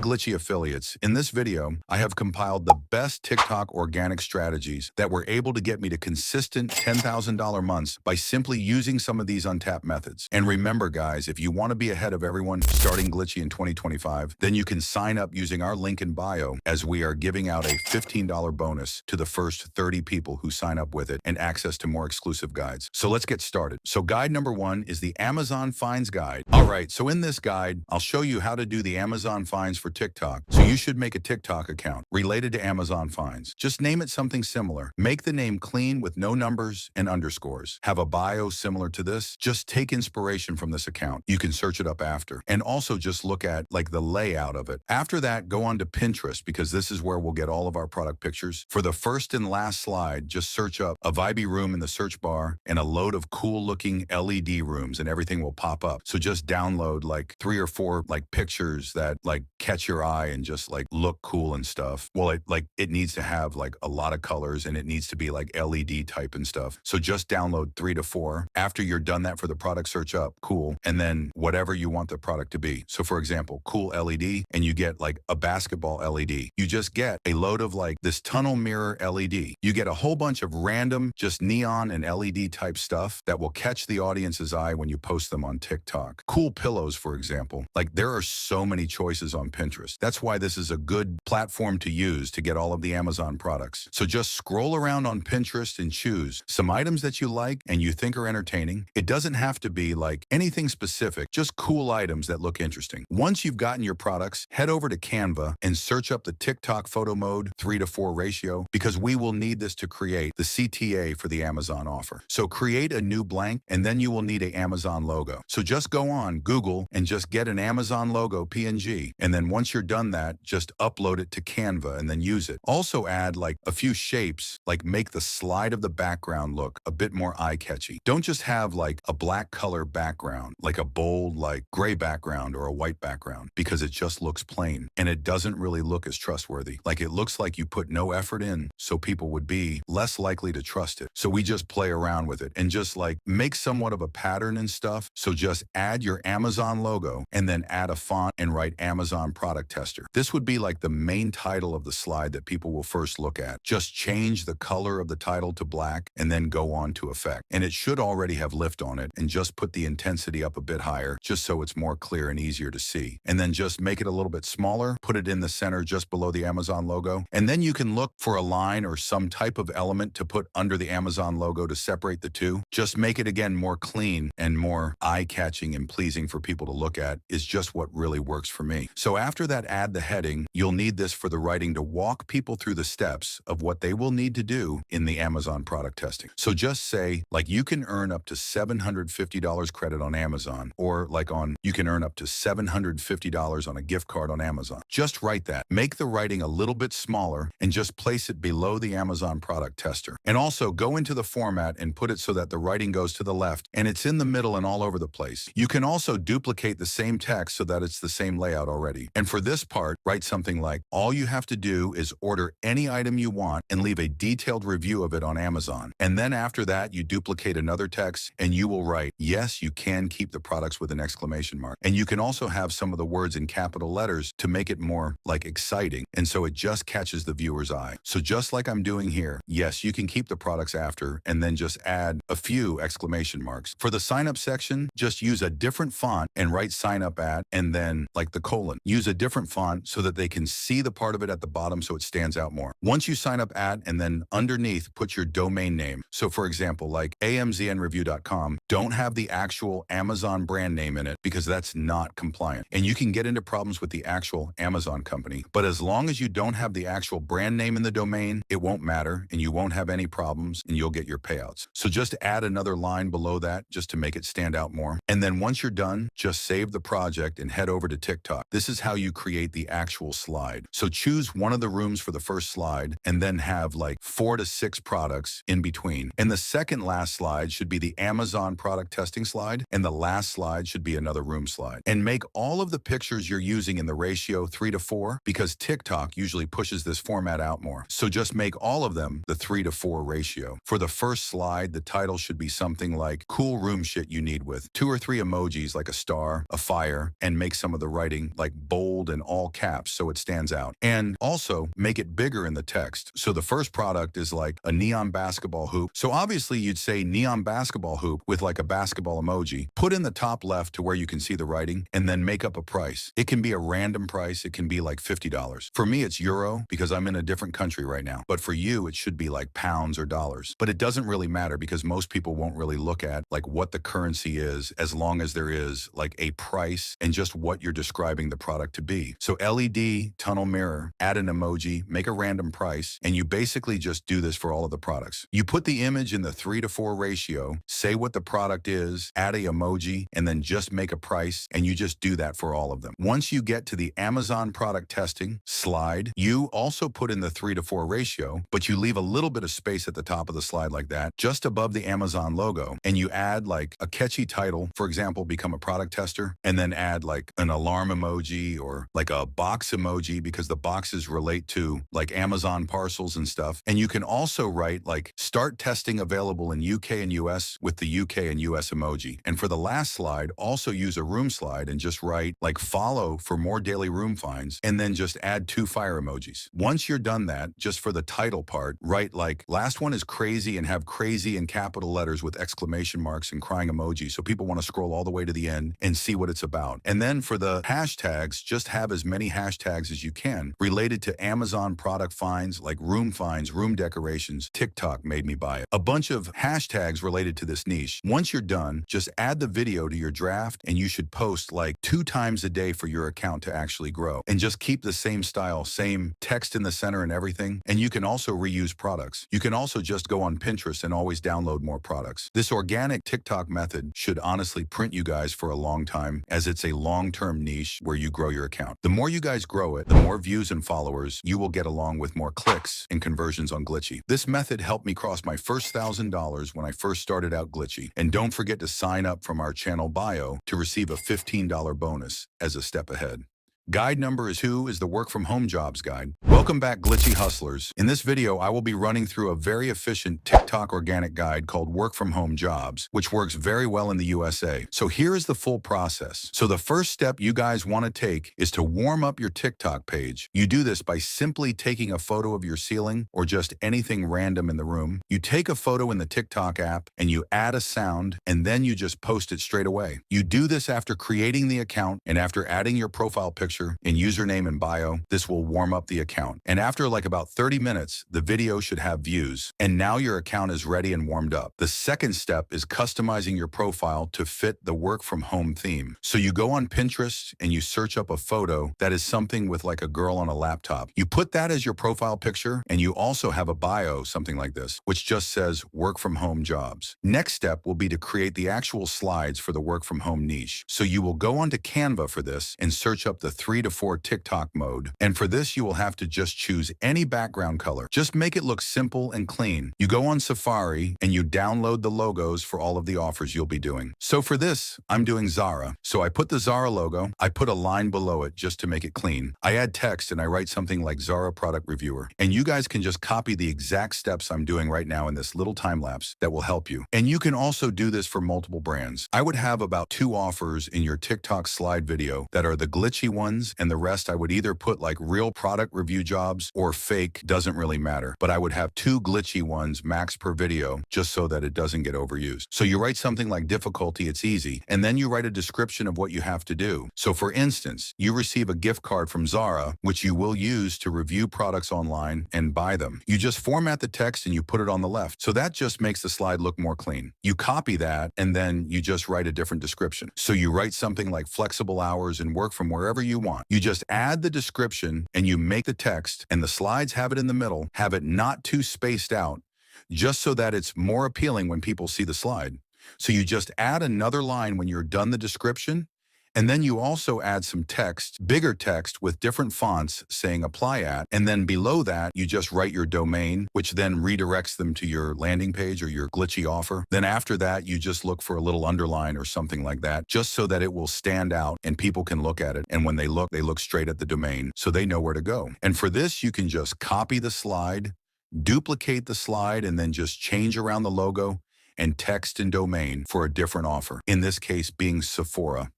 Glitchy affiliates. In this video, I have compiled the best TikTok organic strategies that were able to get me to consistent $10,000 months by simply using some of these untapped methods. And remember guys, if you want to be ahead of everyone starting Glitchy in 2025, then you can sign up using our link in bio, as we are giving out a $15 bonus to the first 30 people who sign up with it and access to more exclusive guides. So let's get started. So guide number 1 is the Amazon Finds Guide. All right, so in this guide, I'll show you how to do the Amazon Finds for TikTok. So you should make a TikTok account related to Amazon Finds. Just name it something similar. Make the name clean with no numbers and underscores. Have a bio similar to this. Just take inspiration from this account. You can search it up after. And also just look at like the layout of it. After that, go on to Pinterest, because this is where we'll get all of our product pictures. For the first and last slide, just search up a vibey room in the search bar and a load of cool looking LED rooms, and everything will pop up. So just download like 3 or 4 like pictures that like catch your eye and just like look cool and stuff. Well, it needs to have like a lot of colors, and it needs to be like LED type and stuff. So just download 3 to 4. After you're done that for the product, search up cool, and then whatever you want the product to be. So for example, cool LED, and you get like a basketball LED. You just get a load of like this tunnel mirror LED. You get a whole bunch of random just neon and LED type stuff that will catch the audience's eye when you post them on TikTok. Cool pillows, for example. Like there are so many choices on Pinterest. That's why this is a good platform to use to get all of the Amazon products. So just scroll around on Pinterest and choose some items that you like and you think are entertaining. It doesn't have to be like anything specific, just cool items that look interesting. Once you've gotten your products, head over to Canva and search up the TikTok photo mode 3 to 4 ratio, because we will need this to create the CTA for the Amazon offer. So create a new blank, and then you will need a Amazon logo. So just go on Google and just get an Amazon logo PNG. And then once you're done that, just upload it to Canva and then use it. Also add like a few shapes, like make the slide of the background look a bit more eye-catchy. Don't just have like a black color background, like a bold like gray background or a white background, because it just looks plain and it doesn't really look as trustworthy. Like it looks like you put no effort in, so people would be less likely to trust it. So we just play around with it and just like make somewhat of a pattern and stuff. So just add your Amazon logo and then add a font and write Amazon Product Tester. This would be like the main title of the slide that people will first look at. Just change the color of the title to black and then go on to effect. And it should already have lift on it, and just put the intensity up a bit higher just so it's more clear and easier to see. And then just make it a little bit smaller, put it in the center just below the Amazon logo. And then you can look for a line or some type of element to put under the Amazon logo to separate the two. Just make it again more clean and more eye-catching and pleasing for people to look at is just what really works for me. So after that, add the heading. You'll need this for the writing to walk people through the steps of what they will need to do in the Amazon product testing. So just say like you can earn up to $750 credit on Amazon, or like you can earn up to $750 on a gift card on Amazon. Just write that. Make the writing a little bit smaller and just place it below the Amazon product tester. And also go into the format and put it so that the writing goes to the left and it's in the middle and all over the place. You can also duplicate the same text so that it's the same layout already. And for this part, write something like, all you have to do is order any item you want and leave a detailed review of it on Amazon. And then after that, you duplicate another text and you will write, yes, you can keep the products with an exclamation mark. And you can also have some of the words in capital letters to make it more like exciting. And so it just catches the viewer's eye. So just like I'm doing here, yes, you can keep the products after, and then just add a few exclamation marks. For the sign up section, just use a different font and write sign up at, and then like the colon. Use a different font so that they can see the part of it at the bottom so it stands out more. Once you sign up at, and then underneath, put your domain name. So for example, like amznreview.com, don't have the actual Amazon brand name in it because that's not compliant. And you can get into problems with the actual Amazon company. But as long as you don't have the actual brand name in the domain, it won't matter and you won't have any problems and you'll get your payouts. So just add another line below that just to make it stand out more. And then once you're done, just save the project and head over to TikTok. This is how you create the actual slide. So choose one of the rooms for the first slide and then have like 4 to 6 products in between. And the second last slide should be the Amazon product testing slide, and the last slide should be another room slide. And make all of the pictures you're using in the ratio 3 to 4, because TikTok usually pushes this format out more. So just make all of them the 3 to 4 ratio. For the first slide, the title should be something like cool room shit you need, with 2 or 3 emojis like a star, a fire, and make some of the writing like bold bold and all caps so it stands out. And also make it bigger in the text. So the first product is like a neon basketball hoop. So obviously you'd say neon basketball hoop with like a basketball emoji. Put in the top left to where you can see the writing and then make up a price. It can be a random price. It can be like $50. For me, it's euro because I'm in a different country right now. But for you, it should be like pounds or dollars. But it doesn't really matter because most people won't really look at like what the currency is as long as there is like a price and just what you're describing the product to be. So LED, tunnel mirror, add an emoji, make a random price, and you basically just do this for all of the products. You put the image in the 3:4 ratio, say what the product is, add a emoji, and then just make a price, and you just do that for all of them. Once you get to the Amazon product testing slide, you also put in the 3:4 ratio, but you leave a little bit of space at the top of the slide like that, just above the Amazon logo, and you add like a catchy title, for example, become a product tester, and then add like an alarm emoji or like a box emoji because the boxes relate to like Amazon parcels and stuff. And you can also write like start testing available in UK and US with the UK and US emoji. And for the last slide, also use a room slide and just write like follow for more daily room finds and then just add 2 fire emojis. Once you're done that, just for the title part, write like last one is crazy and have crazy in capital letters with exclamation marks and crying emojis so people want to scroll all the way to the end and see what it's about. And then for the hashtags, just have as many hashtags as you can related to Amazon product finds like room finds, room decorations, TikTok made me buy it. A bunch of hashtags related to this niche. Once you're done, just add the video to your draft and you should post like 2 times a day for your account to actually grow. And just keep the same style, same text in the center and everything. And you can also reuse products. You can also just go on Pinterest and always download more products. This organic TikTok method should honestly print you guys for a long time as it's a long-term niche where you grow your account. The more you guys grow it, the more views and followers you will get along with more clicks and conversions on Glitchy. This method helped me cross my first $1,000 when I first started out Glitchy. And don't forget to sign up from our channel bio to receive a $15 bonus as a step ahead. Guide number is who is the work from home jobs guide. Welcome back, Glitchy hustlers. In this video, I will be running through a very efficient TikTok organic guide called work from home jobs, which works very well in the USA. So here is the full process. So the first step you guys want to take is to warm up your TikTok page. You do this by simply taking a photo of your ceiling or just anything random in the room. You take a photo in the TikTok app and you add a sound and then you just post it straight away. You do this after creating the account and after adding your profile picture and username and bio. This will warm up the account. And after like about 30 minutes, the video should have views. And now your account is ready and warmed up. The second step is customizing your profile to fit the work from home theme. So you go on Pinterest and you search up a photo that is something with like a girl on a laptop. You put that as your profile picture and you also have a bio, something like this, which just says work from home jobs. Next step will be to create the actual slides for the work from home niche. So you will go onto Canva for this and search up the 3:4 TikTok mode. And for this, you will have to just choose any background color. Just make it look simple and clean. You go on Safari and you download the logos for all of the offers you'll be doing. So for this, I'm doing Zara. So I put the Zara logo, I put a line below it just to make it clean. I add text and I write something like Zara product reviewer. And you guys can just copy the exact steps I'm doing right now in this little time lapse that will help you. And you can also do this for multiple brands. I would have about 2 offers in your TikTok slide video that are the glitchy ones, and the rest I would either put like real product review jobs or fake, doesn't really matter. But I would have 2 glitchy ones max per video just so that it doesn't get overused. So you write something like difficulty, it's easy, and then you write a description of what you have to do. So for instance, you receive a gift card from Zara, which you will use to review products online and buy them. You just format the text and you put it on the left. So that just makes the slide look more clean. You copy that and then you just write a different description. So you write something like flexible hours and work from wherever you want. You just add the description and you make the text and the slides have it in the middle, have it not too spaced out, just so that it's more appealing when people see the slide. So you just add another line when you're done the description. And then you also add some text, bigger text with different fonts saying apply at. And then below that, you just write your domain, which then redirects them to your landing page or your glitchy offer. Then after that, you just look for a little underline or something like that, just so that it will stand out and people can look at it. And when they look straight at the domain so they know where to go. And for this, you can just copy the slide, duplicate the slide, and then just change around the logo and text and domain for a different offer. In this case being Sephora.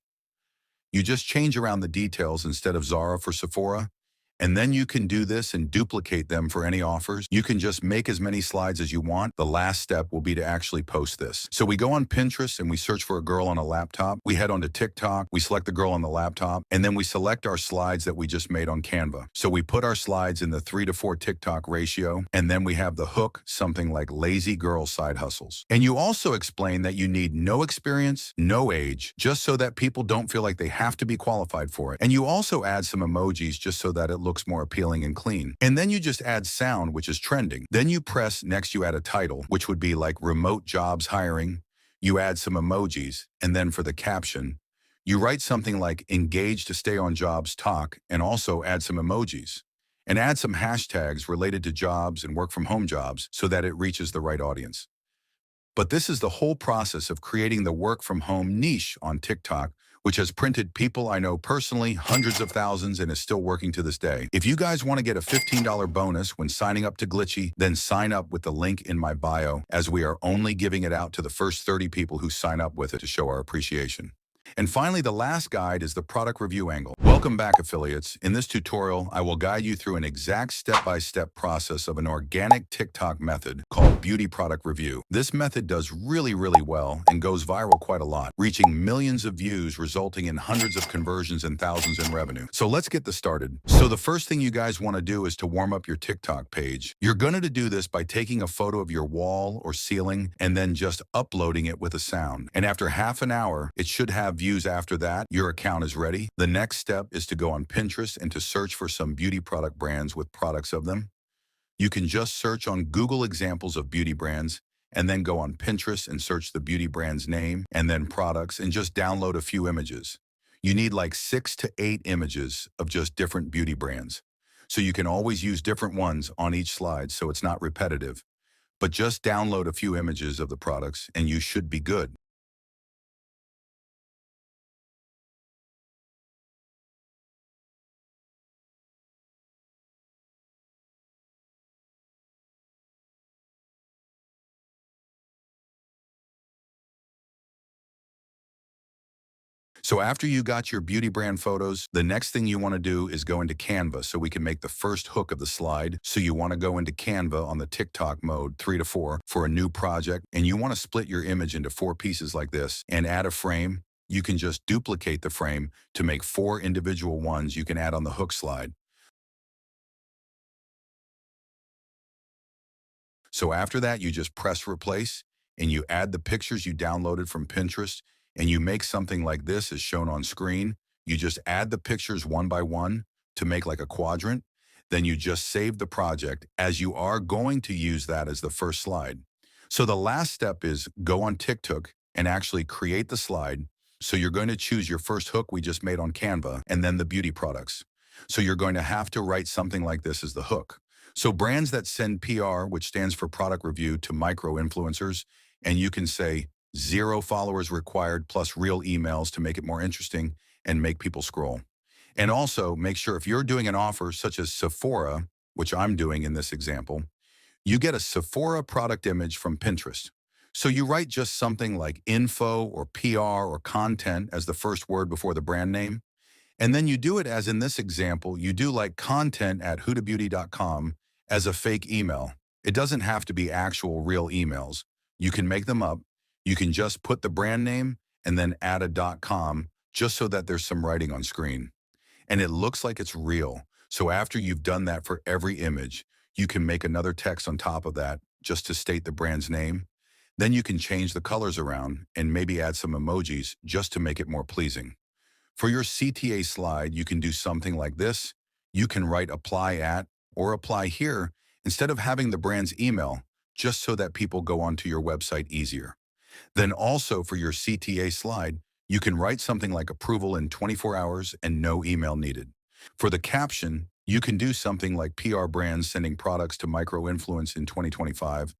You just change around the details instead of Zara for Sephora, and then you can do this and duplicate them for any offers. You can just make as many slides as you want. The last step will be to actually post this. So we go on Pinterest and we search for a girl on a laptop. We head on to TikTok, we select the girl on the laptop, and then we select our slides that we just made on Canva. So we put our slides in the 3:4 TikTok ratio, and then we have the hook, something like lazy girl side hustles. And you also explain that you need no experience, no age, just so that people don't feel like they have to be qualified for it. And you also add some emojis just so that it looks more appealing and clean. And then you just add sound, which is trending. Then you press next, you add a title, which would be like remote jobs hiring. You add some emojis, and then for the caption, you write something like engage to stay on jobs talk, and also add some emojis. And add some hashtags related to jobs and work from home jobs so that it reaches the right audience. But this is the whole process of creating the work from home niche on TikTok, which has printed people I know personally hundreds of thousands and is still working to this day. If you guys want to get a $15 bonus when signing up to Glitchy, then sign up with the link in my bio, as we are only giving it out to the first 30 people who sign up with it to show our appreciation. And finally, the last guide is the product review angle. Welcome back, affiliates. In this tutorial, I will guide you through an exact step-by-step process of an organic TikTok method called beauty product review. This method does really well and goes viral quite a lot, reaching millions of views, resulting in hundreds of conversions and thousands in revenue. So let's get this started. So the first thing you guys want to do is to warm up your TikTok page. You're going to do this by taking a photo of your wall or ceiling and then just uploading it with a sound. And after half an hour, it should have views. After that, your account is ready. The next step is to go on Pinterest and to search for some beauty product brands with products of them. You can just search on Google examples of beauty brands and then go on Pinterest and search the beauty brand's name and then products and just download a few images. You need like 6 to 8 images of just different beauty brands. So you can always use different ones on each slide so it's not repetitive. But just download a few images of the products and you should be good. So after you got your beauty brand photos, the next thing you want to do is go into Canva so we can make the first hook of the slide. So you want to go into Canva on the TikTok mode 3:4 for a new project, and you want to split your image into 4 pieces like this and add a frame. You can just duplicate the frame to make 4 individual ones you can add on the hook slide. So after that, you just press replace and you add the pictures you downloaded from Pinterest and you make something like this as shown on screen. You just add the pictures one by one to make like a quadrant. Then you just save the project as you are going to use that as the first slide. So the last step is go on TikTok and actually create the slide. So you're going to choose your first hook we just made on Canva and then the beauty products. So you're going to have to write something like this as the hook. So brands that send PR, which stands for product review, to micro influencers, and you can say 0 followers required plus real emails to make it more interesting and make people scroll. And also make sure if you're doing an offer such as Sephora, which I'm doing in this example, you get a Sephora product image from Pinterest. So you write just something like info or PR or content as the first word before the brand name. And then you do it as in this example, you do like content at hudabeauty.com as a fake email. It doesn't have to be actual real emails. You can make them up. You can just put the brand name and then add a .com just so that there's some writing on screen. And it looks like it's real. So after you've done that for every image, you can make another text on top of that just to state the brand's name. Then you can change the colors around and maybe add some emojis just to make it more pleasing. For your CTA slide, you can do something like this. You can write apply at or apply here instead of having the brand's email, just so that people go onto your website easier. Then also for your CTA slide, you can write something like approval in 24 hours and no email needed. For the caption, you can do something like PR brands sending products to micro-influence in 2025,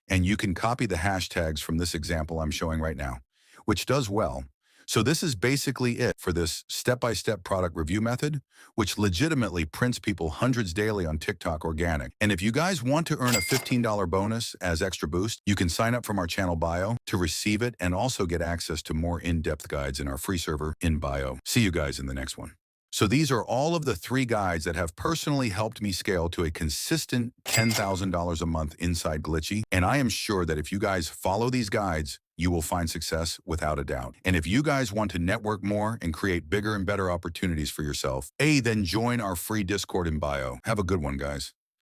and you can copy the hashtags from this example I'm showing right now, which does well. So this is basically it for this step-by-step product review method, which legitimately prints people hundreds daily on TikTok organic. And if you guys want to earn a $15 bonus as extra boost, you can sign up from our channel bio to receive it and also get access to more in-depth guides in our free server in bio. See you guys in the next one. So these are all of the 3 guides that have personally helped me scale to a consistent $10,000 a month inside Glitchy. And I am sure that if you guys follow these guides, you will find success without a doubt. And if you guys want to network more and create bigger and better opportunities for yourself, then join our free Discord in bio. Have a good one, guys.